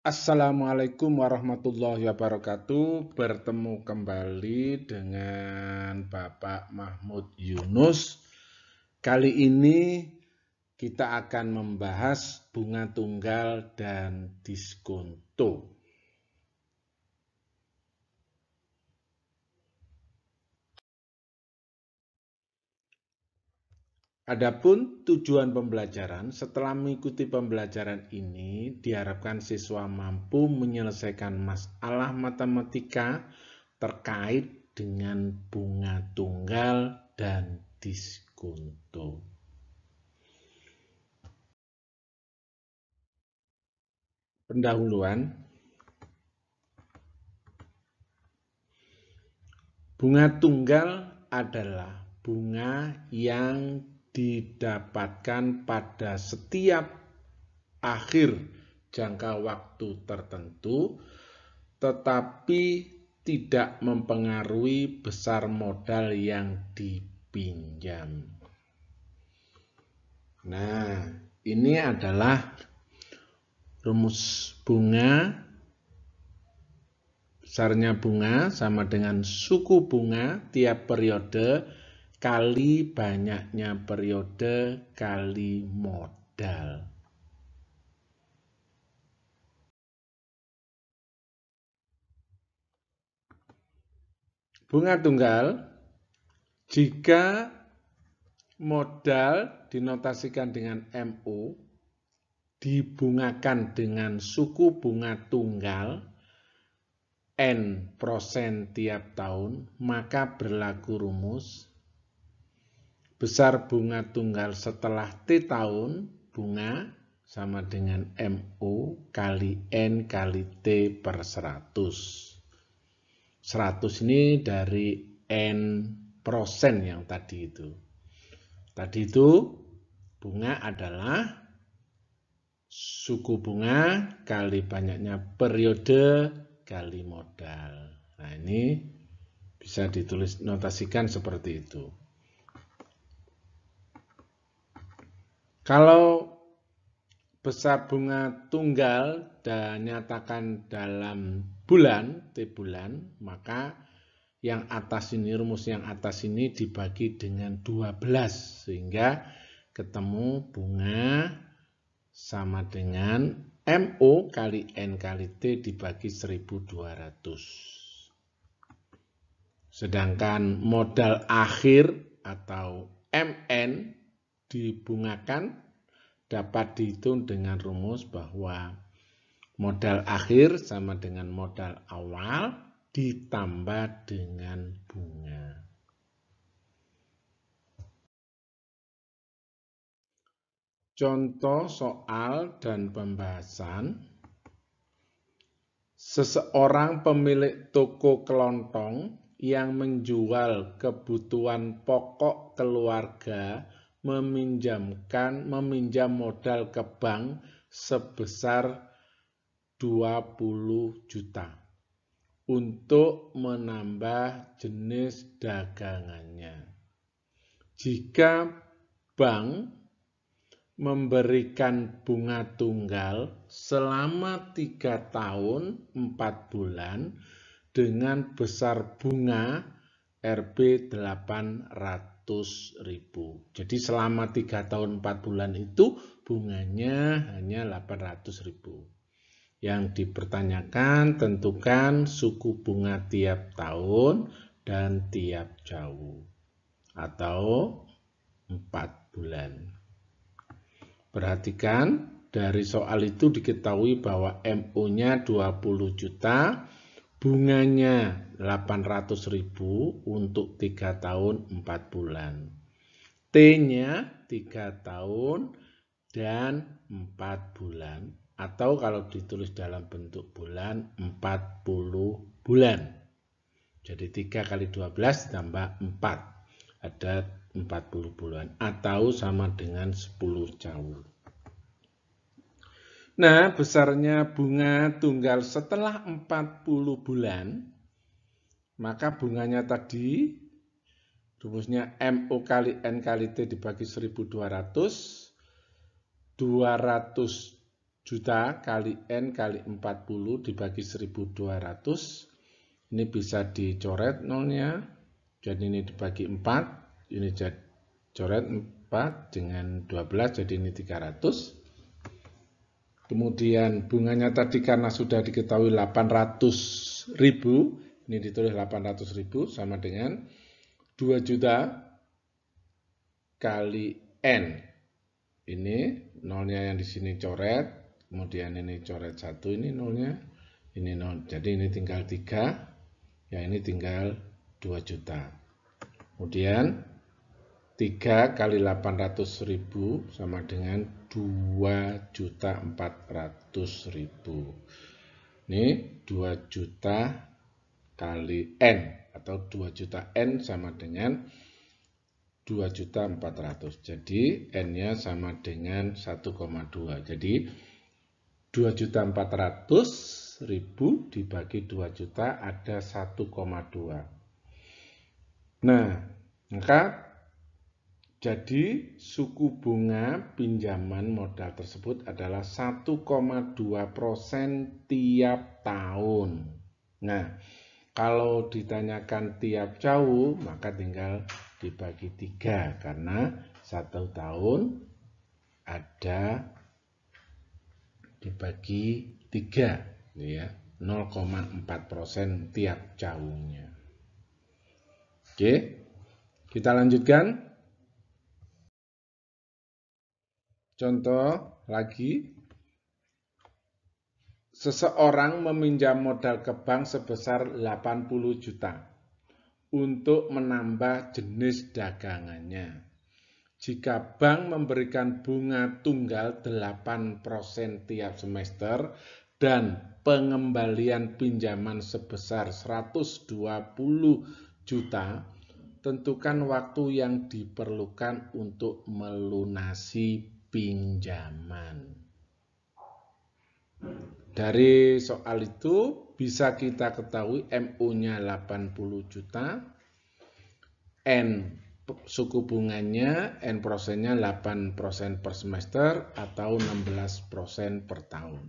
Assalamualaikum warahmatullahi wabarakatuh. Bertemu kembali dengan Bapak Mahmud Yunus. Kali ini kita akan membahas bunga tunggal dan diskonto. Adapun tujuan pembelajaran, setelah mengikuti pembelajaran ini, diharapkan siswa mampu menyelesaikan masalah matematika terkait dengan bunga tunggal dan diskonto. Pendahuluan, bunga tunggal adalah bunga yang didapatkan pada setiap akhir jangka waktu tertentu, tetapi tidak mempengaruhi besar modal yang dipinjam. Nah, ini adalah rumus bunga. Besarnya bunga sama dengan suku bunga tiap periode kali banyaknya periode kali modal. Bunga tunggal, jika modal dinotasikan dengan MO, dibungakan dengan suku bunga tunggal N% tiap tahun, maka berlaku rumus besar bunga tunggal setelah T tahun bunga sama dengan MO kali N kali T per 100. 100 ini dari N% yang tadi itu. Tadi itu bunga adalah suku bunga kali banyaknya periode kali modal. Nah, ini bisa ditulis notasikan seperti itu. Kalau besar bunga tunggal dan nyatakan dalam bulan, T bulan, maka yang atas ini, rumus yang atas ini dibagi dengan 12, sehingga ketemu bunga sama dengan MO kali N kali T dibagi 1200. Sedangkan modal akhir atau MN dibungakan dapat dihitung dengan rumus bahwa modal akhir sama dengan modal awal ditambah dengan bunga. Contoh soal dan pembahasan. Seseorang pemilik toko kelontong yang menjual kebutuhan pokok keluarga meminjam modal ke bank sebesar 20 juta untuk menambah jenis dagangannya. Jika bank memberikan bunga tunggal selama 3 tahun 4 bulan dengan besar bunga Rp 800.000. Jadi selama 3 tahun 4 bulan itu bunganya hanya 800.000. Yang dipertanyakan tentukan suku bunga tiap tahun dan tiap jauh atau 4 bulan. Perhatikan, dari soal itu diketahui bahwa MO-nya 20 juta, bunganya 800.000 untuk 3 tahun 4 bulan. T-nya 3 tahun dan 4 bulan. Atau kalau ditulis dalam bentuk bulan, 40 bulan. Jadi 3 kali 12 tambah 4. Ada 40 bulan. Atau sama dengan 10 jauh. Nah, besarnya bunga tunggal setelah 40 bulan, maka bunganya tadi, rumusnya MO kali N kali T dibagi 1200, 200 juta kali N kali 40 dibagi 1.200. Ini bisa dicoret nolnya. Jadi ini dibagi 4. Ini coret 4 dengan 12. Jadi ini 300. Kemudian bunganya tadi karena sudah diketahui 800.000. Ini ditulis 800.000 sama dengan 2 juta kali N. Ini nolnya yang di sini coret. Kemudian ini coret 1, ini nolnya, ini nol. Jadi ini tinggal 3, ya ini tinggal 2 juta. Kemudian 3 kali 800.000 sama dengan 2.400.000. Ini 2 juta kali N atau 2 juta N sama dengan 2.400.000. Jadi N-nya sama dengan 1,2. Jadi 2.400.000 dibagi 2 juta ada 1,2. Nah, maka jadi suku bunga pinjaman modal tersebut adalah 1,2% tiap tahun. Nah, kalau ditanyakan tiap jauh, maka tinggal dibagi 3 karena 1 tahun ada dibagi 3, ya, 0,4% tiap jauhnya. Oke, kita lanjutkan. Contoh lagi, seseorang meminjam modal ke bank sebesar 80 juta untuk menambah jenis dagangannya. Jika bank memberikan bunga tunggal 8% tiap semester dan pengembalian pinjaman sebesar 120 juta, tentukan waktu yang diperlukan untuk melunasi pinjaman. Dari soal itu bisa kita ketahui MU-nya 80 juta, N suku bunganya, N persennya 8% per semester atau 16% per tahun.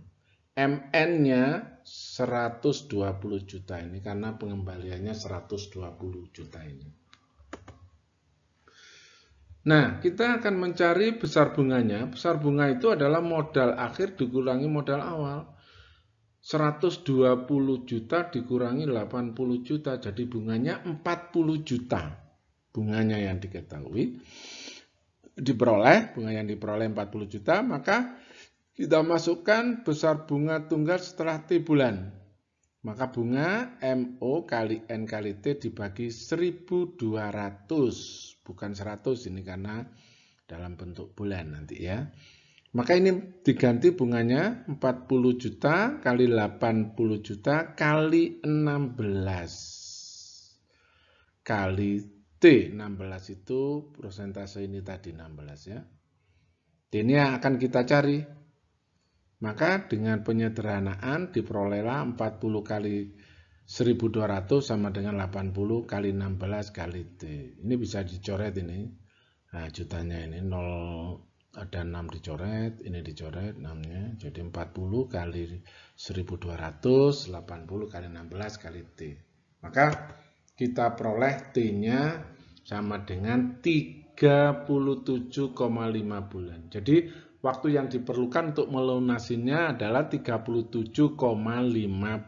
MN-nya 120 juta ini karena pengembaliannya 120 juta ini. Nah, kita akan mencari besar bunganya. Besar bunga itu adalah modal akhir dikurangi modal awal. 120 juta dikurangi 80 juta, jadi bunganya 40 juta. Bunganya yang diketahui, bunga yang diperoleh 40 juta, maka kita masukkan besar bunga tunggal setelah T bulan. Maka bunga MO kali N kali T dibagi 1.200, bukan 100 ini karena dalam bentuk bulan nanti ya. Maka ini diganti bunganya 40 juta kali 80 juta kali 16 kali T. 16 itu persentase ini tadi 16 ya. Ini yang akan kita cari. Maka dengan penyederhanaan diperolehlah 40 kali 1.200 sama dengan 80 kali 16 kali T. Ini bisa dicoret ini. Nah, jutanya ini 0, ada 6 dicoret, ini dicoret 6-nya. Jadi 40 kali 1.200, 80 kali 16 kali T. Maka kita peroleh T-nya sama dengan 37,5 bulan. Jadi waktu yang diperlukan untuk melunasinya adalah 37,5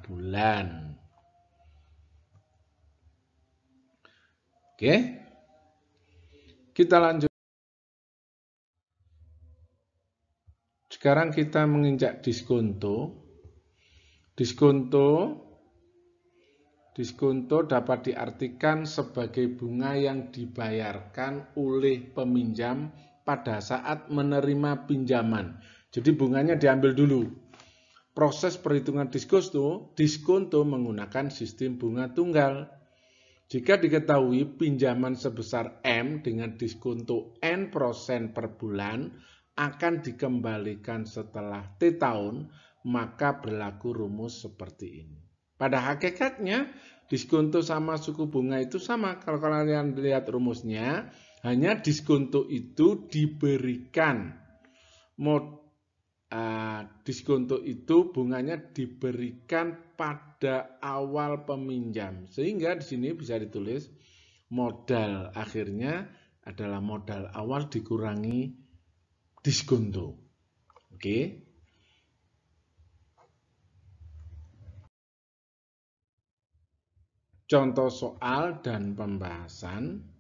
bulan. Oke. Kita lanjut. Sekarang kita menginjak diskonto. Diskonto dapat diartikan sebagai bunga yang dibayarkan oleh peminjam pada saat menerima pinjaman. Jadi bunganya diambil dulu. Proses perhitungan diskonto menggunakan sistem bunga tunggal. Jika diketahui pinjaman sebesar M dengan diskonto N% per bulan akan dikembalikan setelah T tahun, maka berlaku rumus seperti ini. Pada hakikatnya, diskonto sama suku bunga itu sama. Kalau kalian lihat rumusnya, hanya diskonto itu diberikan diskonto itu bunganya diberikan pada awal peminjam. Sehingga di sini bisa ditulis modal akhirnya adalah modal awal dikurangi diskonto. Oke. Contoh soal dan pembahasan.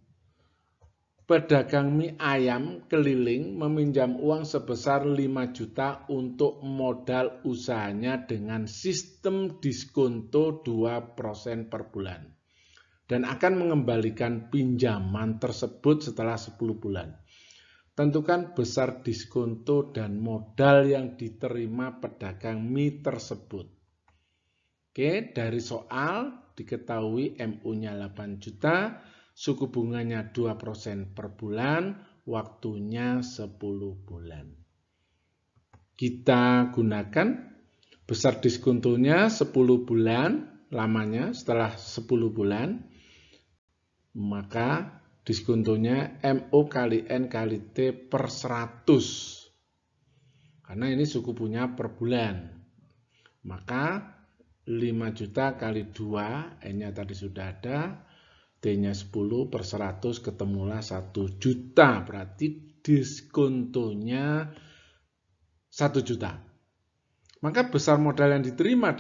Pedagang mie ayam keliling meminjam uang sebesar 5 juta untuk modal usahanya dengan sistem diskonto 2% per bulan dan akan mengembalikan pinjaman tersebut setelah 10 bulan. Tentukan besar diskonto dan modal yang diterima pedagang mie tersebut. Oke, dari soal diketahui MU-nya 8 juta, suku bunganya 2% per bulan, waktunya 10 bulan. Kita gunakan besar diskontonya 10 bulan, lamanya setelah 10 bulan, maka diskontonya MO kali N kali T per 100. Karena ini suku bunga per bulan. Maka 5 juta kali 2, N-nya tadi sudah ada, T-nya 10 per 100 ketemulah 1 juta. Berarti diskontonya 1 juta. Maka besar modal yang diterima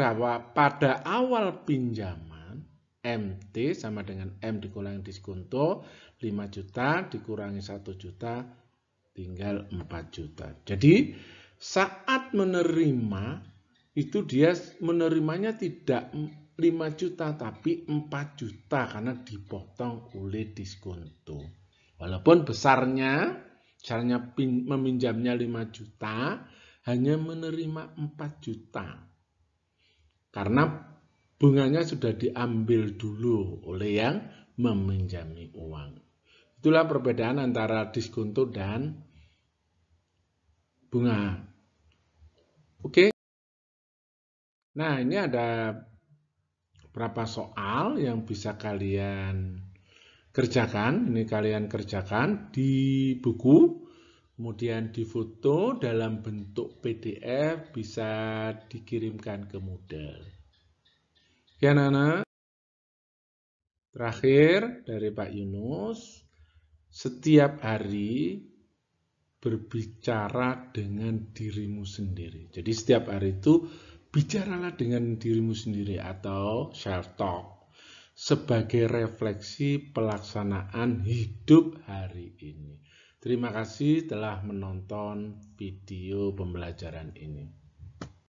pada awal pinjaman, MT sama dengan M dikurangi diskonto, 5 juta dikurangi 1 juta, tinggal 4 juta. Jadi saat menerima, itu dia menerimanya tidak 5 juta tapi 4 juta karena dipotong oleh diskonto. Walaupun besarnya meminjamnya 5 juta, hanya menerima 4 juta. Karena bunganya sudah diambil dulu oleh yang meminjami uang. Itulah perbedaan antara diskonto dan bunga. Oke. Nah, ini ada beberapa soal yang bisa kalian kerjakan. Ini kalian kerjakan di buku, kemudian difoto dalam bentuk PDF, bisa dikirimkan ke model. Oke, anak-anak. Terakhir dari Pak Yunus, setiap hari berbicara dengan dirimu sendiri. Jadi setiap hari itu bicaralah dengan dirimu sendiri atau self-talk sebagai refleksi pelaksanaan hidup hari ini. Terima kasih telah menonton video pembelajaran ini.